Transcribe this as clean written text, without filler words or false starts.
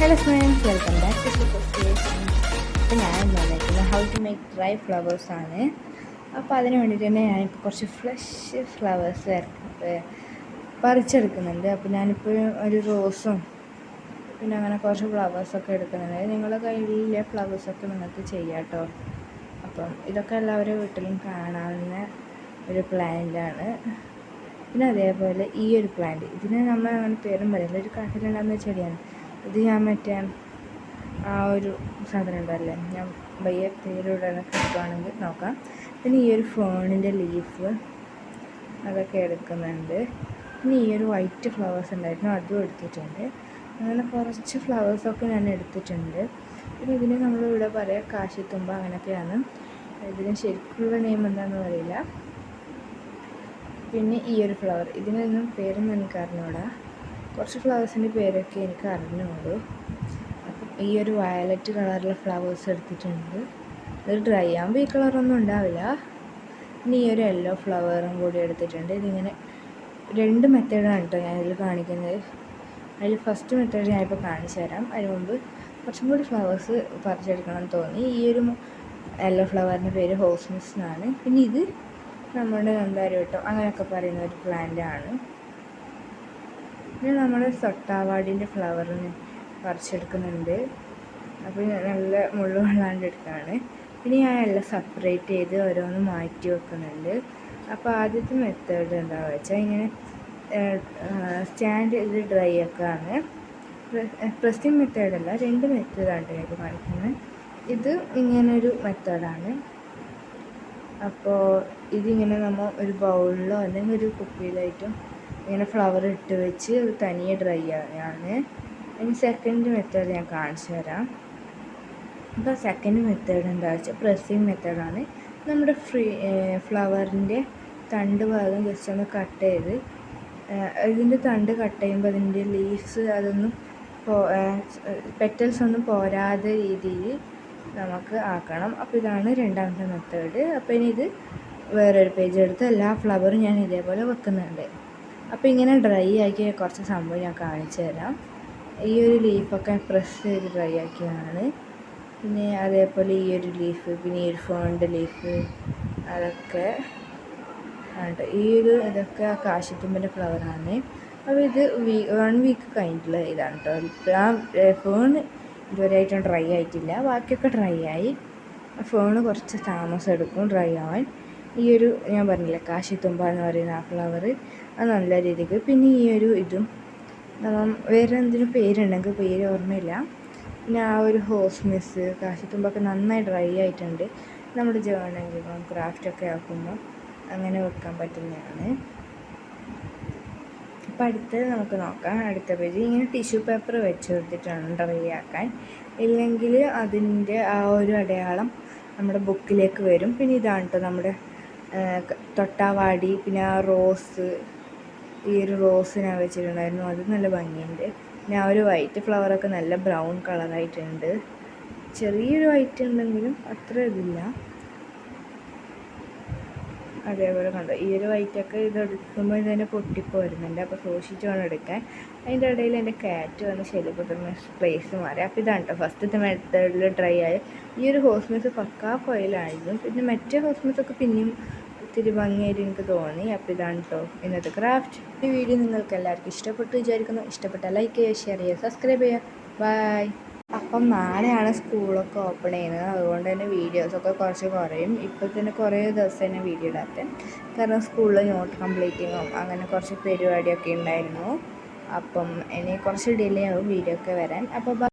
Hello friends, welcome back to Super Creation. അപ്പോൾ ഞാൻ വന്നിരിക്കുന്നത് how to make dry flowers ആണ്. അപ്പോൾ അതിന് വേണ്ടിയിട്ട് തന്നെ ഞാനിപ്പോൾ കുറച്ച് ഫ്രഷ് ഫ്ലവേഴ്സ് പറിച്ചെടുക്കുന്നുണ്ട്. അപ്പോൾ ഞാനിപ്പോൾ ഒരു റോസും പിന്നെ അങ്ങനെ കുറച്ച് ഫ്ലവേഴ്സൊക്കെ എടുക്കുന്നുണ്ട്. നിങ്ങളുടെ കയ്യിലെ ഫ്ലവേഴ്സൊക്കെ നിങ്ങൾക്ക് ചെയ്യാം കേട്ടോ. അപ്പം ഇതൊക്കെ എല്ലാവരും വീട്ടിലും കാണാവുന്ന ഒരു പ്ലാന്റാണ്. പിന്നെ അതേപോലെ ഈ ഒരു പ്ലാന്റ്, ഇതിന് നമ്മൾ അങ്ങനെ പേരും പറയില്ല, ഒരു കാട്ടിലുണ്ടാകുന്ന ചെടിയാണ് ഇത്. ഞാൻ മറ്റേ ആ ഒരു സാധനം ഉണ്ടല്ലേ, ഞാൻ വയ്യ പേരിവിടെ കിട്ടുവാണെങ്കിൽ നോക്കാം. പിന്നെ ഈ ഒരു ഫോണിൻ്റെ ലീഫ് അതൊക്കെ എടുക്കുന്നുണ്ട്. പിന്നെ ഈ ഒരു വൈറ്റ് ഫ്ലവേഴ്സ് ഉണ്ടായിരുന്നു, അതും എടുത്തിട്ടുണ്ട്. അങ്ങനെ കുറച്ച് ഫ്ലവേഴ്സൊക്കെ ഞാൻ എടുത്തിട്ടുണ്ട്. പിന്നെ ഇതിന് നമ്മളിവിടെ പറയാം കാശിത്തുമ്പ, അങ്ങനെയൊക്കെയാണ്. ഇതിന് ശരിക്കുള്ള നെയിം എന്താണെന്ന് അറിയില്ല. പിന്നെ ഈ ഒരു ഫ്ലവർ, ഇതിനൊന്നും പേരൊന്നും എനിക്ക് അറിഞ്ഞൂടാ. കുറച്ച് ഫ്ലവേഴ്സിൻ്റെ പേരൊക്കെ എനിക്ക് അറിഞ്ഞുള്ളൂ. അപ്പം ഈ ഒരു വയലറ്റ് കളറിലെ ഫ്ലവേഴ്സ് എടുത്തിട്ടുണ്ട്. ഇത് ഡ്രൈ ആകുമ്പോൾ ഈ കളറൊന്നും ഉണ്ടാവില്ല. പിന്നെ ഈ ഒരു യെല്ലോ ഫ്ലവറും കൂടി എടുത്തിട്ടുണ്ട്. ഇതിങ്ങനെ 2 മെത്തേഡാണ് കേട്ടോ ഞാനിതിൽ കാണിക്കുന്നത്. അതിൽ ഫസ്റ്റ് മെത്തേഡ് ഞാനിപ്പോൾ കാണിച്ചു തരാം. അതിന് മുമ്പ് കുറച്ചും കൂടി ഫ്ലവേഴ്സ് പറിച്ചെടുക്കണം എന്ന് തോന്നി. ഈ ഒരു യെല്ലോ ഫ്ലവറിൻ്റെ പേര് ഹോസ്മിസ് എന്നാണ്. പിന്നെ ഇത് നമ്മുടെ നന്ദാരോട്ടോ അങ്ങനെയൊക്കെ പറയുന്ന ഒരു പ്ലാന്റാണ്. പിന്നെ നമ്മൾ തൊട്ടാവാടിൻ്റെ ഫ്ലവറിന് പറിച്ചെടുക്കുന്നുണ്ട്. അപ്പോൾ നല്ല മുള്ളു വെള്ളാണ്ട് എടുക്കുകയാണ്. പിന്നെ ഞാൻ എല്ലാം സെപ്പറേറ്റ് ചെയ്ത് ഓരോന്ന് മാറ്റി വെക്കുന്നുണ്ട്. അപ്പോൾ ആദ്യത്തെ മെത്തേഡ് എന്താണെന്ന് വെച്ചാൽ ഇങ്ങനെ സ്റ്റാൻഡ് ചെയ്ത് ഡ്രൈ ആക്കുകയാണ്. പ്രസ്സിങ് മെത്തേഡല്ല, 2 മെത്തേഡാണ് ഇത് കാണിക്കുന്നത്. ഇത് ഇങ്ങനൊരു മെത്തേഡാണ്. അപ്പോൾ ഇതിങ്ങനെ നമ്മൾ ഒരു ബൗളിലോ അല്ലെങ്കിൽ ഒരു കുപ്പിയിലായിട്ടും ഇങ്ങനെ ഫ്ലവർ ഇട്ട് വെച്ച് അത് തനിയെ ഡ്രൈ ആണ്. ഇനി സെക്കൻഡ് മെത്തേഡ് ഞാൻ കാണിച്ചു തരാം. അപ്പോൾ സെക്കൻഡ് മെത്തേഡ് എന്താ വെച്ചാൽ പ്രസ്സിങ് മെത്തേഡാണ്. നമ്മുടെ ഫ്ലവറിൻ്റെ തണ്ട് ഭാഗം ജസ്റ്റ് ഒന്ന് കട്ട് ചെയ്ത്, ഇതിൻ്റെ തണ്ട് കട്ട് ചെയ്യുമ്പോൾ അതിൻ്റെ ലീവ്സ് അതൊന്നും പെറ്റൽസ് ഒന്നും പോരാതെ രീതിയിൽ നമുക്ക് ആക്കണം. അപ്പോൾ ഇതാണ് രണ്ടാമത്തെ മെത്തേഡ്. അപ്പോൾ ഇനി ഇത് വേറൊരു പേജ് എടുത്ത് എല്ലാ ഫ്ലവറും ഞാൻ ഇതേപോലെ വെക്കുന്നുണ്ട്. അപ്പോൾ ഇങ്ങനെ ഡ്രൈ ആക്കിയ കുറച്ച് സംഭവം ഞാൻ കാണിച്ചു തരാം. ഈ ഒരു ലീഫൊക്കെ പ്രസ് ചെയ്ത് ഡ്രൈ ആക്കിയതാണ്. പിന്നെ അതേപോലെ ഈ ഒരു ലീഫ്, പിന്നെ ഈ ഒരു ഫോണിൻ്റെ ലീഫ്, അതൊക്കെ ആണ്. ഇതൊക്കെ കാശിത്തുമ്പിൻ്റെ ഫ്ലവറാണ്. അപ്പോൾ ഇത് 1 വീക്ക് കഴിഞ്ഞിട്ടുള്ള ഇതാണ് കേട്ടോ. ആ ഫോൺ ഇതുവരെയായിട്ടും ഡ്രൈ ആയിട്ടില്ല, ബാക്കിയൊക്കെ ഡ്രൈ ആയി. ഫോണ് കുറച്ച് താമസം എടുക്കും ഡ്രൈ ആവാൻ. ഈ ഒരു ഞാൻ പറഞ്ഞില്ല കാശിത്തുമ്പ എന്ന് പറയുന്ന ആ ഫ്ലവർ, അത് നല്ല രീതിക്ക്. പിന്നെ ഈ ഒരു ഇതും വേറെ എന്തിനും പേരുണ്ടെങ്കിൽ പേര് ഓർമ്മയില്ല. പിന്നെ ആ ഒരു ഹോസ്മിസ്, കാശിത്തുമ്പൊക്കെ നന്നായി ഡ്രൈ ആയിട്ടുണ്ട്. നമ്മുടെ ജേർണലിലും ക്രാഫ്റ്റൊക്കെ ആക്കുമ്പോൾ അങ്ങനെ വെക്കാൻ പറ്റുന്നതാണ്. അപ്പോൾ അടുത്തത് നമുക്ക് നോക്കാം. അടുത്ത പേജ് ഇങ്ങനെ ടിഷ്യൂ പേപ്പർ വെച്ച് കൊടുത്തിട്ടാണ് ഡ്രൈ ആക്കാൻ. ഇല്ലെങ്കിൽ അതിൻ്റെ ആ ഒരു അടയാളം നമ്മുടെ ബുക്കിലേക്ക് വരും. പിന്നെ ഇതാണ് കേട്ടോ നമ്മുടെ തൊട്ടാവാടി. പിന്നെ ആ റോസ്, ഈ ഒരു റോസ് ഞാൻ വെച്ചിട്ടുണ്ടായിരുന്നു, അത് നല്ല ഭംഗിയുണ്ട്. പിന്നെ ആ ഒരു വൈറ്റ് ഫ്ലവറൊക്കെ നല്ല ബ്രൗൺ കളറായിട്ടുണ്ട്. ചെറിയൊരു വൈറ്റ് ഉണ്ടെങ്കിലും അത്ര ഇതില്ല. അതേപോലെ കണ്ടോ ഈ ഒരു വൈറ്റൊക്കെ ഇതെടുക്കുമ്പോൾ ഇതിനെ പൊട്ടിപ്പോരുന്നുണ്ട്. അപ്പോൾ സൂക്ഷിച്ച് വേണം എടുക്കാൻ. അതിൻ്റെ ഇടയിൽ എൻ്റെ ക്യാറ്റ് വന്ന് ശല്യപ്പെടുന്ന പ്ലേസ് മാറി. അപ്പോൾ ഇതാണ് കേട്ടോ ഫസ്റ്റത്തെ മെത്തേഡിൽ ഡ്രൈ ആയ ഈ ഒരു ഹോസ്മിസ് പക്കാ ഫോയിലായിരുന്നു. പിന്നെ മറ്റേ ഹോസ്മിസൊക്കെ പിന്നെയും ഒത്തിരി ഭംഗിയായിട്ട് എനിക്ക് തോന്നി. അപ്പോൾ ഇതാണ് കേട്ടോ ഇന്നത്തെ ക്രാഫ്റ്റ്. ഈ വീഡിയോ നിങ്ങൾക്ക് എല്ലാവർക്കും ഇഷ്ടപ്പെട്ടു വിചാരിക്കുന്നു. ഇഷ്ടപ്പെട്ടാൽ ലൈക്ക് ചെയ്യുക, ഷെയർ ചെയ്യുക, സബ്സ്ക്രൈബ് ചെയ്യുക. ബൈ. അപ്പം നാളെയാണ് സ്കൂളൊക്കെ ഓപ്പൺ ചെയ്യുന്നത്, അതുകൊണ്ട് തന്നെ വീഡിയോസൊക്കെ കുറച്ച് കുറയും. ഇപ്പോൾ തന്നെ കുറേ ദിവസം തന്നെ വീഡിയോ ഇടാത്ത, കാരണം സ്കൂളിൽ നോട്ട് കംപ്ലീറ്റിങ്ങും അങ്ങനെ കുറച്ച് പരിപാടിയൊക്കെ ഉണ്ടായിരുന്നു. അപ്പം ഇനി കുറച്ച് ഡിലേ ആവും വീഡിയോ ഒക്കെ വരാൻ. അപ്പോൾ